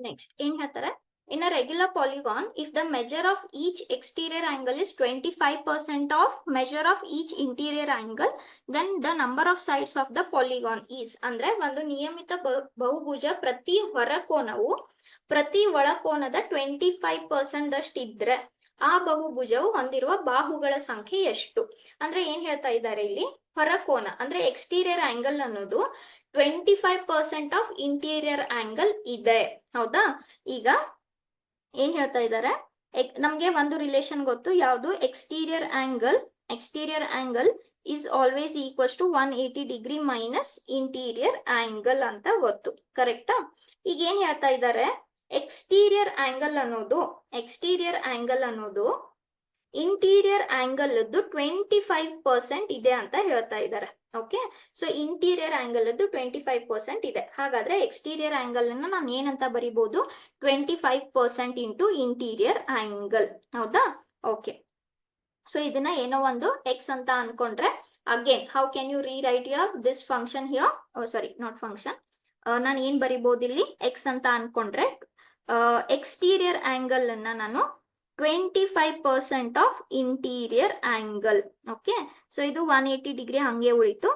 Next ಏನ್ ಹೇಳ್ತಾರೆ, in a regular polygon if the measure of each exterior angle is 25% of measure of each interior angle then the number of sides of the polygon is. ಅಂದ್ರೆ ಒಂದು ನಿಯಮಿತ ಬಹುಭುಜ ಪ್ರತಿ ಹೊರಕೋನವು ಪ್ರತಿ ಒಳಕೋನದ 25% ಅಷ್ಟಿದ್ರೆ ಆ ಬಹುಭುಜವು ಹೊಂದಿರುವ ಬಾಹುಗಳ ಸಂಖ್ಯೆ ಎಷ್ಟು. ಅಂದ್ರೆ ಏನ್ ಹೇಳ್ತಾ ಇದ್ದಾರೆ ಇಲ್ಲಿ, ಹೊರಕೋನ ಅಂದ್ರೆ ಎಕ್ಸ್ಟೀರಿಯರ್ ಆಂಗಲ್ ಅನ್ನೋದು 25% ಆಫ್ ಇಂಟೀರಿಯರ್ ಆಂಗಲ್ ಇದೆ. ಹೌದಾ, ಈಗ ಏನ್ ಹೇಳ್ತಾ ಇದ್ದಾರೆ, ನಮ್ಗೆ ಒಂದು ರಿಲೇಷನ್ ಗೊತ್ತು, ಯಾವುದು, exterior angle is always equals to 180 degree minus interior angle ಅಂತ ಗೊತ್ತು, ಕರೆಕ್ಟಾ. ಈಗ ಏನ್ ಹೇಳ್ತಾ ಇದ್ದಾರೆ, ಎಕ್ಸ್ಟೀರಿಯರ್ ಆಂಗಲ್ ಅನ್ನೋದು ಇಂಟೀರಿಯರ್ ಆಂಗಲ್ 25% ಇದೆ ಅಂತ ಹೇಳ್ತಾ ಇದ್ದಾರೆ. ಓಕೆ, ಸೊ ಇಂಟೀರಿಯರ್ ಆಂಗಲ್ 25% ಇದೆ. ಹಾಗಾದ್ರೆ ಎಕ್ಸ್ಟೀರಿಯರ್ ಆಂಗಲ್ ಅನ್ನ ನಾನು ಏನಂತ ಬರಿಬಹುದು, 25% ಇಂಟು ಇಂಟೀರಿಯರ್ ಆಂಗಲ್. ಹೌದಾ, ಓಕೆ. ಸೊ ಇದನ್ನ ಏನೋ ಒಂದು ಎಕ್ಸ್ ಅಂತ ಅನ್ಕೊಂಡ್ರೆ, again how can you rewrite your this function here, sorry not function, ನಾನು ಏನ್ ಬರಿಬಹುದು ಇಲ್ಲಿ, ಎಕ್ಸ್ ಅಂತ ಅನ್ಕೊಂಡ್ರೆ ಎಕ್ಸ್ಟೀರಿಯರ್ ಆಂಗಲ್ ಅನ್ನ ನಾನು 25% of interior angle. Okay, so ಇದು 180 ಡಿಗ್ರಿ ಹಂಗೆ ಉಳಿತು.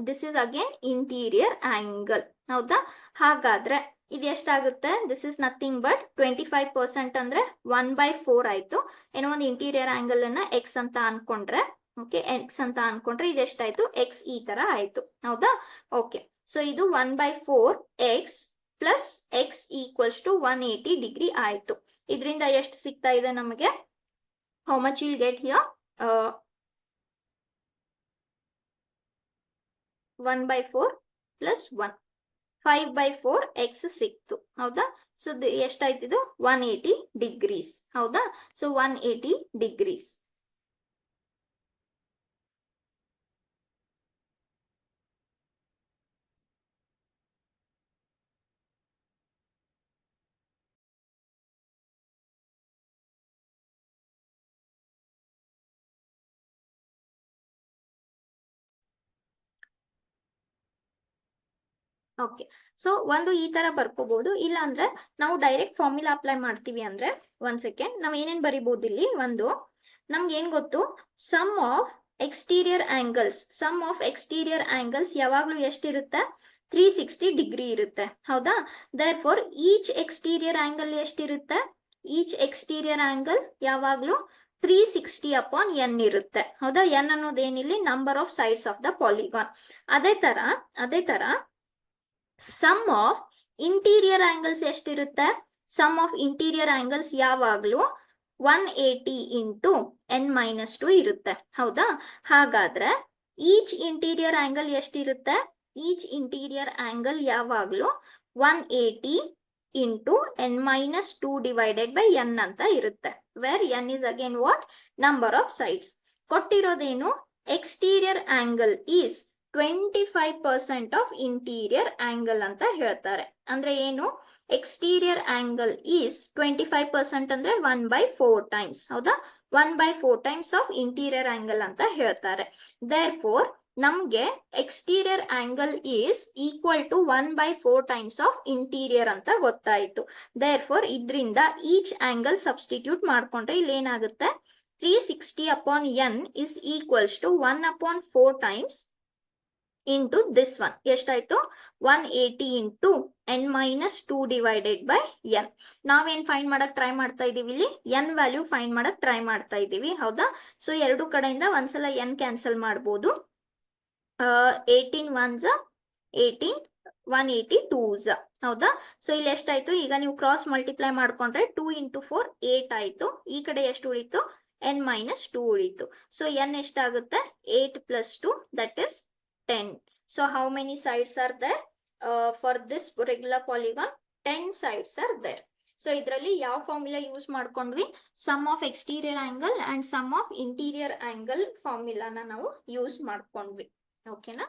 This is again interior angle. ಹೌದಾ, ಹಾಗಾದ್ರೆ ಇದು ಎಷ್ಟಾಗುತ್ತೆ, ದಿಸ್ ಇಸ್ ನಥಿಂಗ್ ಬಟ್ 25% ಅಂದ್ರೆ 1/4 ಆಯ್ತು. ಏನೋ ಒಂದು ಇಂಟೀರಿಯರ್ ಆಂಗಲ್ ಅನ್ನ ಎಕ್ಸ್ ಅಂತ ಅನ್ಕೊಂಡ್ರೆ, ಓಕೆ, ಎಕ್ಸ್ ಅಂತ ಅನ್ಕೊಂಡ್ರೆ ಇದು ಎಷ್ಟಾಯ್ತು, ಎಕ್ಸ್ ಈ ತರ ಆಯ್ತು. ಹೌದಾ, ಓಕೆ. ಸೊ ಇದು 1/4 x plus x equals to 180 degree ಆಯ್ತು. ಇದರಿಂದ ಎಷ್ಟು ಸಿಗ್ತಾ ಇದೆ ನಮಗೆ, how much will get here, 1/4 plus 1 5/4 x ಸಿಕ್ತು. ಹೌದಾ, ಸೊ ಎಷ್ಟಾಯ್ತಿದು 180 ಡಿಗ್ರೀಸ್. ಹೌದಾ, ಸೊ 180 ಡಿಗ್ರೀಸ್. ಓಕೆ, ಸೊ ಒಂದು ಈ ತರ ಬರ್ಕೋಬಹುದು. ಇಲ್ಲ ಅಂದ್ರೆ ನಾವು ಡೈರೆಕ್ಟ್ ಫಾರ್ಮುಲಾ ಅಪ್ಲೈ ಮಾಡ್ತೀವಿ ಅಂದ್ರೆ, ಒಂದ್ ಸೆಕೆಂಡ್, ನಾವ್ ಏನೇನ್ ಬರಿಬಹುದು ಇಲ್ಲಿ, ಒಂದು ನಮ್ಗೆ ಏನ್ ಗೊತ್ತು, ಸಮ್ ಆಫ್ ಎಕ್ಸ್ಟೀರಿಯರ್ ಆಂಗಲ್ಸ್ ಯಾವಾಗ್ಲೂ ಎಷ್ಟಿರುತ್ತೆ, 360 ಡಿಗ್ರಿ ಇರುತ್ತೆ. ಹೌದಾ, there for each exterior angle ಎಷ್ಟಿರುತ್ತೆ, ಈಚ್ ಎಕ್ಸ್ಟೀರಿಯರ್ ಆಂಗಲ್ ಯಾವಾಗ್ಲೂ 360 ಅಪಾನ್ n ಇರುತ್ತೆ. ಹೌದಾ, n ಅನ್ನೋದೇನಿಲ್ಲಿ number of sides of the polygon. ಅದೇ ತರ ಸಮ್ ಆಫ್ ಇಂಟೀರಿಯರ್ ಆಂಗಲ್ಸ್ ಎಷ್ಟಿರುತ್ತೆ, ಸಮ್ ಆಫ್ ಇಂಟೀರಿಯರ್ ಆಂಗಲ್ಸ್ ಯಾವಾಗ್ಲೂ 180 ಇಂಟು n-2 ಇರುತ್ತೆ. ಹೌದಾ, ಹಾಗಾದ್ರೆ ಈಚ್ ಇಂಟೀರಿಯರ್ ಆಂಗಲ್ ಎಷ್ಟಿರುತ್ತೆ, ಈಚ್ ಇಂಟೀರಿಯರ್ ಆಂಗಲ್ ಯಾವಾಗ್ಲೂ 180 into n-2 divided by n ಅಂತ ಇರುತ್ತೆ. Where n is again what, number of sides. ಕೊಟ್ಟಿರೋದೇನು, exterior angle is 25% of interior angle ಅಂತ ಹೇಳ್ತಾರೆ. ಅಂದ್ರೆ ಏನು, ಎಕ್ಸ್ಟೀರಿಯರ್ ಆಂಗಲ್ ಈಸ್ 25% ಅಂದ್ರೆ 1/4 ಟೈಮ್ಸ್. ಹೌದಾ, 1/4 ಟೈಮ್ಸ್ ಆಫ್ ಇಂಟೀರಿಯರ್ ಆಂಗಲ್ ಅಂತ ಹೇಳ್ತಾರೆ. ದೇರ್ ಫೋರ್ ನಮ್ಗೆ exterior angle is equal to 1/4 times of interior ಅಂತ ಗೊತ್ತಾಯ್ತು. ದೇರ್ ಫೋರ್ ಇದರಿಂದ ಈಚ್ ಆಂಗಲ್ ಸಬ್ಸ್ಟಿಟ್ಯೂಟ್ ಮಾಡ್ಕೊಂಡ್ರೆ ಇಲ್ಲಿ ಏನಾಗುತ್ತೆ, 360 upon n is equals to 1/4 times into this one. ಎಷ್ಟಾಯ್ತು, 180 into n-2 divided by n. ನಾವೇನ್ ಫೈಂಡ್ ಮಾಡಕ್ ಟ್ರೈ ಮಾಡ್ತಾ ಇದೀವಿ ಇಲ್ಲಿ, n ವ್ಯಾಲ್ಯೂ ಫೈಂಡ್ ಮಾಡಕ್ ಟ್ರೈ ಮಾಡ್ತಾ ಇದೀವಿ. ಹೌದಾ, ಸೊ ಎರಡು ಕಡೆಯಿಂದ ಒಂದ್ಸಲ n ಕ್ಯಾನ್ಸಲ್ ಮಾಡ್ಬೋದು. 18 1s 18, 180 2s. ಹೌದಾ, ಸೊ ಇಲ್ಲಿ ಎಷ್ಟಾಯ್ತು, ಈಗ ನೀವು ಕ್ರಾಸ್ ಮಲ್ಟಿಪ್ಲೈ ಮಾಡ್ಕೊಂಡ್ರೆ 2 ಇಂಟು 4 8 ಆಯ್ತು. ಈ ಕಡೆ ಎಷ್ಟು ಉಳಿತು, n-2 ಉಳಿತು. ಸೊ n ಎಷ್ಟಾಗುತ್ತೆ, 8 plus 2 that is 10. So how many sides are there for this regular polygon? 10 sides are there. So ಇದರಲ್ಲಿ ಯಾವ ಫಾರ್ಮುಲಾ ಯೂಸ್ ಮಾಡ್ಕೊಂಡ್ವಿ, sum of exterior angle and sum of interior angle ಫಾರ್ಮುಲಾನ ನಾವು use ಮಾಡ್ಕೊಂಡ್ವಿ. ಓಕೆನಾ.